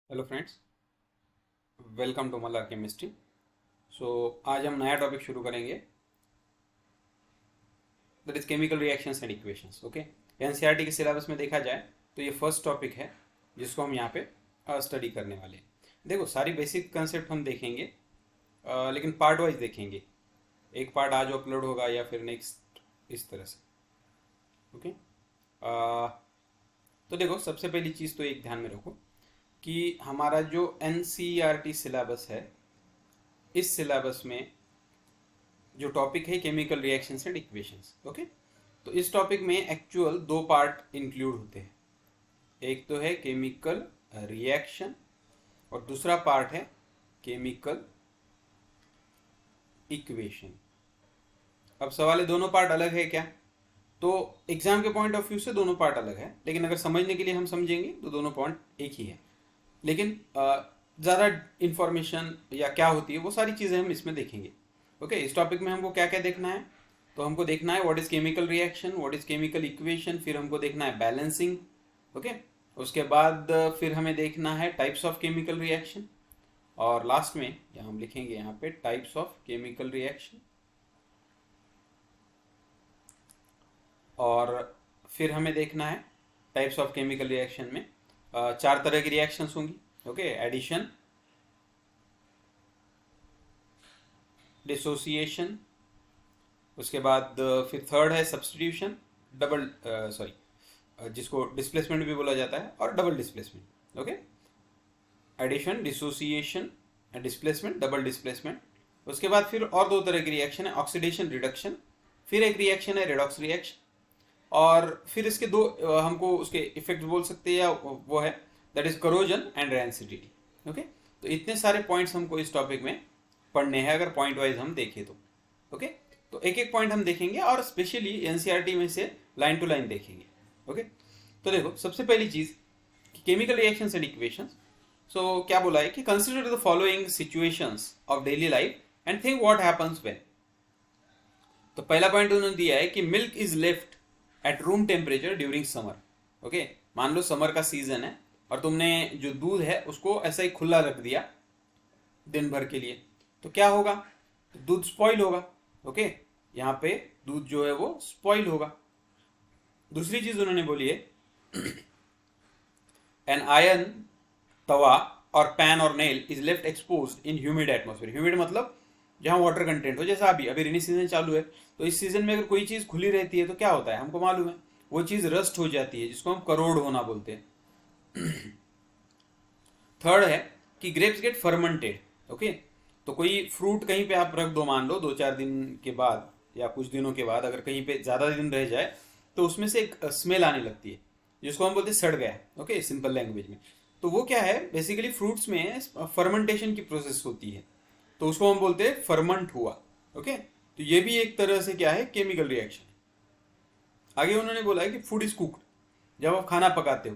Hello friends, welcome to Malhar chemistry. So आज हम नया टॉपिक शुरू करेंगे, that is chemical reactions and equations. Okay, NCERT के सिलेबस में देखा जाए तो ये फर्स्ट टॉपिक है जिसको हम यहाँ पे स्टडी करने वाले हैं। देखो, सारी बेसिक कंसेप्ट हम देखेंगे, लेकिन पार्ट वाइज देखेंगे। एक पार्ट आज अपलोड होगा या फिर नेक्स्ट, इस तरह से। ओके, तो देखो, सबसे पहली चीज़ तो एक ध्यान में रखो कि हमारा जो एनसीईआरटी सिलेबस है, इस सिलेबस में जो टॉपिक है chemical reactions and equations. Okay, तो इस टॉपिक में एक्चुअल दो पार्ट इंक्लूड होते हैं। एक तो है केमिकल रिएक्शन और दूसरा पार्ट है केमिकल इक्वेशन। अब सवाल है, दोनों पार्ट अलग है क्या? तो एग्जाम के पॉइंट ऑफ व्यू से दोनों पार्ट अलग है, लेकिन अगर समझने के लिए हम समझेंगे तो दोनों पॉइंट एक ही है। लेकिन ज़्यादा इंफॉर्मेशन या क्या होती है वो सारी चीज़ें हम इसमें देखेंगे। ओके, इस टॉपिक में हमको क्या क्या देखना है? तो हमको देखना है what is chemical reaction, what is chemical equation, फिर हमको देखना है बैलेंसिंग। ओके, उसके बाद फिर हमें देखना है टाइप्स ऑफ केमिकल रिएक्शन, और लास्ट में यहाँ हम लिखेंगे यहाँ पे टाइप्स ऑफ केमिकल रिएक्शन। और फिर हमें देखना है टाइप्स ऑफ केमिकल रिएक्शन में चार तरह की रिएक्शंस होंगी। ओके, एडिशन, डिसोसिएशन, उसके बाद फिर थर्ड है सब्सटीट्यूशन, डबल जिसको डिस्प्लेसमेंट भी बोला जाता है, और double displacement. Okay, addition, dissociation, displacement, double displacement. उसके बाद फिर और दो तरह की रिएक्शन है, ऑक्सीडेशन, रिडक्शन। फिर एक रिएक्शन है रेडॉक्स रिएक्शन। और फिर इसके दो हमको उसके इफेक्ट बोल सकते हैं, या वो है that is corrosion and rancidity. Okay, तो इतने सारे पॉइंट्स हमको इस टॉपिक में पढ़ने हैं अगर पॉइंट वाइज हम देखें तो। ओके, तो एक एक पॉइंट हम देखेंगे और स्पेशली एनसीईआरटी में से लाइन टू लाइन देखेंगे। ओके, तो देखो, सबसे पहली चीज केमिकल रिएक्शंस एंड इक्वेशंस। सो क्या बोला है कि consider the following situations of daily life and think what happens when. तो पहला पॉइंट उन्होंने दिया है कि milk is left at room temperature during summer. Okay, मान लो समर का सीजन है और तुमने जो दूध है उसको ऐसा ही खुला रख दिया दिन भर के लिए, तो क्या होगा? दूध स्पॉइल होगा। ओके, यहाँ पे दूध जो है वो स्पॉइल होगा। दूसरी चीज उन्होंने बोली है, एन आयरन तवा और पैन और nail is left expose in humid atmosphere. Humid मतलब जहाँ वाटर कंटेंट हो, जैसा अभी अभी रेनी सीजन चालू है, तो इस सीजन में अगर कोई चीज खुली रहती है तो क्या होता है हमको मालूम है, वो चीज रस्ट हो जाती है, जिसको हम करोड़ होना बोलते हैं। थर्ड है कि ग्रेप्स गेट फर्मेंटेड। ओके, तो कोई फ्रूट कहीं पे आप रख दो, मान लो 2-4 दिन के बाद या कुछ दिनों के बाद अगर कहीं पे ज्यादा दिन रह जाए तो उसमें से एक स्मेल आने लगती है, जिसको हम बोलते हैं सड़ गया। ओके, सिंपल लैंग्वेज में तो वो क्या है, बेसिकली फ्रूट्स में फर्मेंटेशन की प्रोसेस होती है, तो उसको हम बोलते हैं फर्मेंट हुआ। ओके, तो ये भी एक तरह से क्या है, केमिकल रिएक्शन। आगे उन्होंने बोला है कि फूड इज कुक्ड। जब आप खाना पकाते हो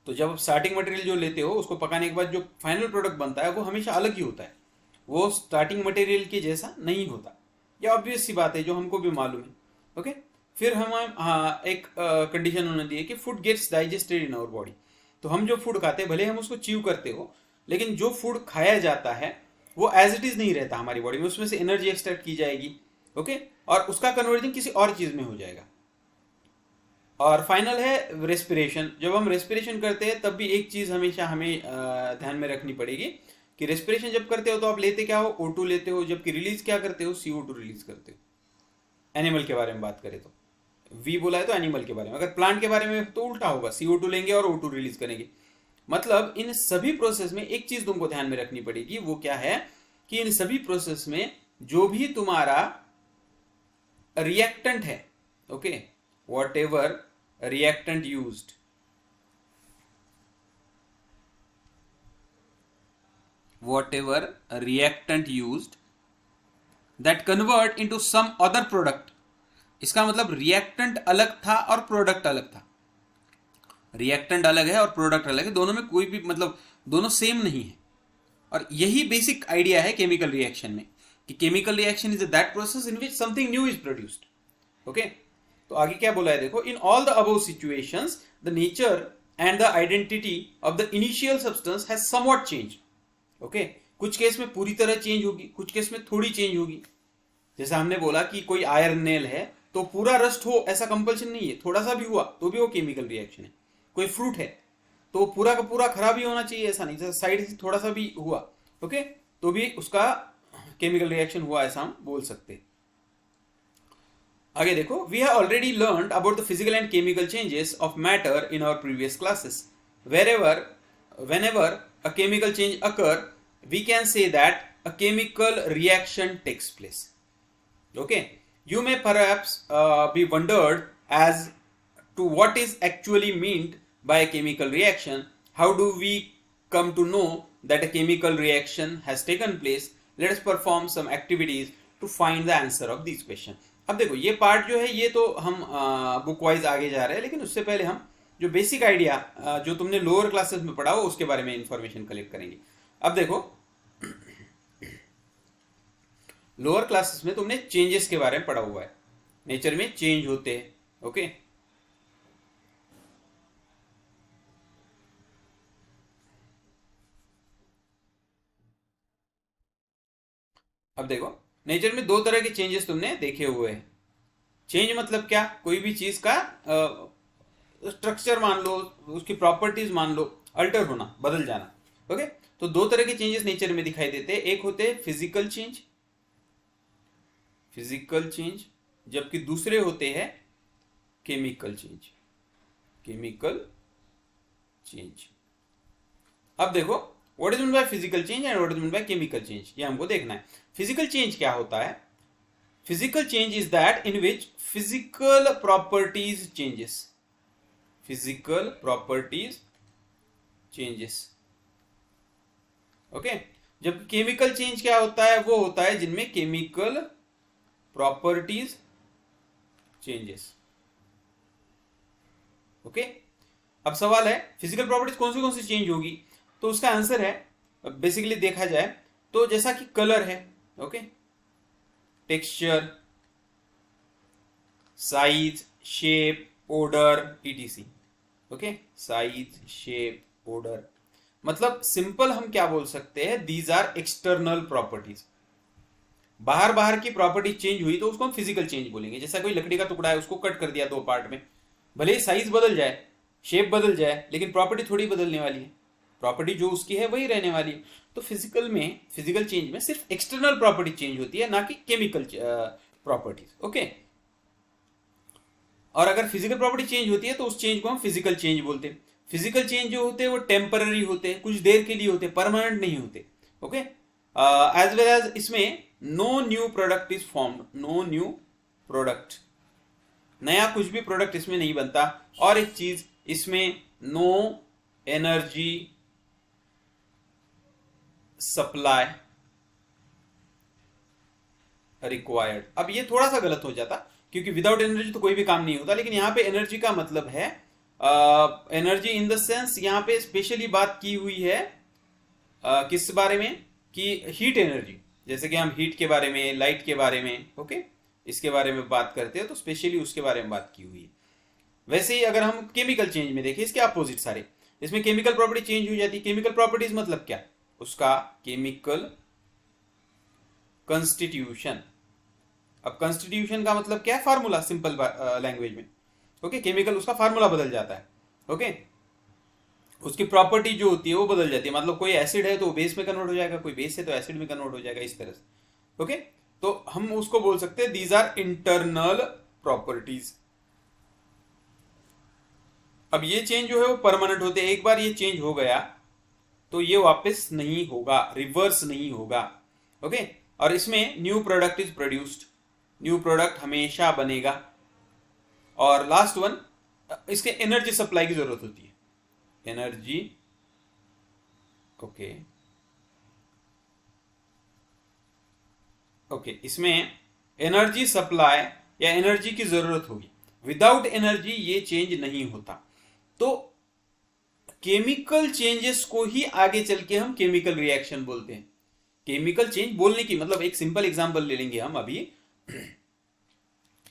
तो जब आप स्टार्टिंग मटेरियल जो लेते हो उसको पकाने के बाद जो फाइनल प्रोडक्ट बनता है वो हमेशा अलग ही होता है, वो स्टार्टिंग मटेरियल के जैसा नहीं होता। ये ऑब्वियस सी बात है जो हमको भी मालूम है। ओके, फिर हम हाँ एक कंडीशन उन्होंने दी है कि food gets digested in our body. तो हम जो फूड खाते हैं, भले हम उसको च्यू करते हो, लेकिन जो फूड खाया जाता है वो एज इट इज नहीं रहता हमारी बॉडी में, उसमें से एनर्जी एक्सट्रैक्ट की जाएगी। ओके, और उसका कन्वर्जन किसी और चीज में हो जाएगा। और फाइनल है रेस्पिरेशन। जब हम रेस्पिरेशन करते हैं तब भी एक चीज हमेशा हमें ध्यान में रखनी पड़ेगी कि रेस्पिरेशन जब करते हो तो आप लेते क्या हो, O2 लेते हो, जबकि रिलीज क्या करते हो, CO2 रिलीज करते हो। एनिमल के बारे में बात करें तो वी बोला है तो एनिमल के बारे में, अगर प्लांट के बारे में तो उल्टा होगा, CO2 लेंगे और O2 रिलीज करेंगे। मतलब इन सभी प्रोसेस में एक चीज तुमको ध्यान में रखनी पड़ेगी, वो क्या है कि इन सभी प्रोसेस में जो भी तुम्हारा रिएक्टेंट है, okay, what ever reactant used, whatever reactant used that convert into some other product। इसका मतलब रिएक्टेंट अलग था और प्रोडक्ट अलग था। रिएक्टेंट अलग है और प्रोडक्ट अलग है, दोनों में कोई भी मतलब दोनों सेम नहीं है। और यही बेसिक आइडिया है केमिकल रिएक्शन में कि chemical reaction is that process in which something new is produced. Okay, तो आगे क्या बोला है देखो, in all the above situations the nature and the identity of the initial substance has somewhat changed. Okay, कुछ case में पूरी तरह चेंज होगी, कुछ केस में थोड़ी चेंज होगी. जैसा हमने बोला कि कोई आयरन नेल है तो पूरा रस्ट हो ऐसा कंपल्शन नहीं है, थोड़ा सा भी हुआ तो भी वो केमिकल रिएक्शन है. कोई फ्रूट है तो पूरा का पूरा खराब ही होना चाहिए ऐसा नहीं, साइड से थोड़ा सा भी हुआ ओके तो भी उसका केमिकल रिएक्शन हुआ ऐसा हम बोल सकते. आगे देखो, we have already learned about the physical and chemical changes of matter in our previous classes. Whenever a chemical change occur, we can say that a chemical reaction takes place. Okay, you may perhaps be wondered as to what is actually meant by a chemical reaction. How do we come to know that a chemical reaction has taken place? Let us perform some activities to find the answer of these questions. अब देखो ये part जो है ये तो हम book wise आगे जा रहे हैं, लेकिन उससे पहले हम जो बेसिक आइडिया जो तुमने लोअर क्लासेस में पढ़ा हो उसके बारे में इंफॉर्मेशन कलेक्ट करेंगे. अब देखो लोअर क्लासेस में तुमने चेंजेस के बारे में पढ़ा हुआ है, नेचर में चेंज होते हैं. ओके, अब देखो नेचर में दो तरह के चेंजेस तुमने देखे हुए हैं. चेंज मतलब क्या, कोई भी चीज का स्ट्रक्चर मान लो, उसकी प्रॉपर्टीज मान लो, अल्टर होना, बदल जाना. ओके, तो दो तरह के चेंजेस नेचर में दिखाई देते हैं. एक होते हैं फिजिकल चेंज, फिजिकल चेंज, जबकि दूसरे होते हैं केमिकल चेंज, केमिकल चेंज. अब देखो what is mean by physical change and what is mean by chemical change, ये हमको देखना है. फिजिकल चेंज क्या होता है? Physical change is that in which physical properties changes, physical properties changes. Okay, जबकि केमिकल चेंज क्या होता है? वो होता है जिनमें केमिकल प्रॉपर्टीज चेंजेस. ओके, अब सवाल है फिजिकल प्रॉपर्टीज कौन सी चेंज होगी, तो उसका आंसर है बेसिकली देखा जाए तो जैसा कि कलर है, okay, texture, size, shape, odour, etc. Okay, size, shape, odour, मतलब सिंपल हम क्या बोल सकते हैं, दीज आर एक्सटर्नल प्रॉपर्टीज. बाहर की प्रॉपर्टी चेंज हुई तो उसको हम फिजिकल चेंज बोलेंगे. जैसा कोई लकड़ी का टुकड़ा है, उसको कट कर दिया दो पार्ट में, भले ही साइज बदल जाए, शेप बदल जाए, लेकिन प्रॉपर्टी थोड़ी बदलने वाली है, प्रॉपर्टी जो उसकी है वही रहने वाली है. तो फिजिकल चेंज में सिर्फ एक्सटर्नल प्रॉपर्टी चेंज होती है, ना कि केमिकल प्रॉपर्टीज. ओके, और अगर फिजिकल प्रॉपर्टी चेंज होती है तो उस चेंज को हम फिजिकल चेंज बोलते हैं. फिजिकल चेंज जो होते हैं वो टेम्पररी होते हैं, कुछ देर के लिए होते हैं, परमानेंट नहीं होते. ओके, एज वेल एज इसमें no new product is formed, no new product, नया कुछ भी प्रोडक्ट इसमें नहीं बनता. और एक चीज, इसमें नो एनर्जी सप्लाई रिक्वायर्ड. अब ये थोड़ा सा गलत हो जाता क्योंकि विदाउट एनर्जी तो कोई भी काम नहीं होता, लेकिन यहां पे एनर्जी का मतलब है एनर्जी इन द सेंस, यहां पे स्पेशली बात की हुई है किस बारे में, कि हीट एनर्जी. जैसे कि हम हीट के बारे में, लाइट के बारे में, ओके, इसके बारे में बात करते हैं तो स्पेशली उसके बारे में बात की हुई है. वैसे ही अगर हम केमिकल चेंज में देखें, इसके अपोजिट सारे, इसमें केमिकल प्रॉपर्टी चेंज हो जाती है. केमिकल प्रॉपर्टीज मतलब क्या, उसका केमिकल कंस्टिट्यूशन. अब कंस्टिट्यूशन का मतलब क्या है, फार्मूला, सिंपल लैंग्वेज में. ओके, केमिकल उसका फार्मूला बदल जाता है. ओके, उसकी प्रॉपर्टी जो होती है वो बदल जाती है. मतलब कोई एसिड है तो वो बेस में कन्वर्ट हो जाएगा, कोई बेस है तो एसिड में कन्वर्ट हो जाएगा, इस तरह से. ओके, तो हम उसको बोल सकते हैं दीज आर इंटरनल प्रॉपर्टीज. अब ये चेंज जो है वो परमानेंट होते हैं. एक बार ये चेंज हो गया तो ये वापस नहीं होगा, रिवर्स नहीं होगा. ओके, और इसमें new product is produced, new product हमेशा बनेगा. और लास्ट वन, इसके एनर्जी सप्लाई की जरूरत होती है, एनर्जी. ओके, ओके, इसमें एनर्जी सप्लाई या एनर्जी की जरूरत होगी. विदाउट एनर्जी ये चेंज नहीं होता. तो केमिकल चेंजेस को ही आगे चल के हम केमिकल रिएक्शन बोलते हैं. केमिकल चेंज बोलने की मतलब, एक सिंपल एग्जांपल ले लेंगे हम अभी.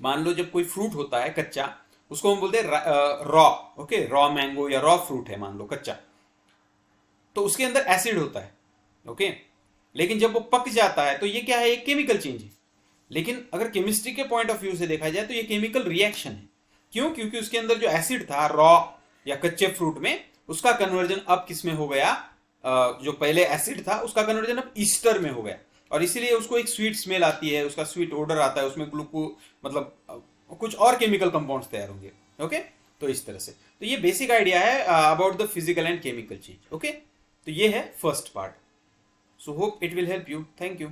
मान लो जब कोई फ्रूट होता है कच्चा, उसको हम बोलते हैं रॉ। ओके, रॉ मैंगो या रॉ फ्रूट है मान लो, कच्चा, तो उसके अंदर एसिड होता है। ओके, लेकिन जब वो पक जाता है तो ये क्या है, एक केमिकल चेंज है। लेकिन अगर केमिस्ट्री के पॉइंट ऑफ व्यू से देखा जाए तो ये केमिकल रिएक्शन है। क्यों? क्योंकि उसके अंदर जो एसिड था रॉ या कच्चे फ्रूट में, उसका कन्वर्जन अब किस में हो गया, जो पहले एसिड था उसका कन्वर्जन अब ईस्टर में हो गया, और इसीलिए उसको एक स्वीट स्मेल आती है, उसका स्वीट ऑर्डर आता है, उसमें ग्लूको मतलब कुछ और केमिकल कंपाउंड्स तैयार होंगे। ओके, तो इस तरह से, तो ये बेसिक आइडिया है about the physical and chemical change. Okay, तो ये है first part. So hope it will help you. Thank you.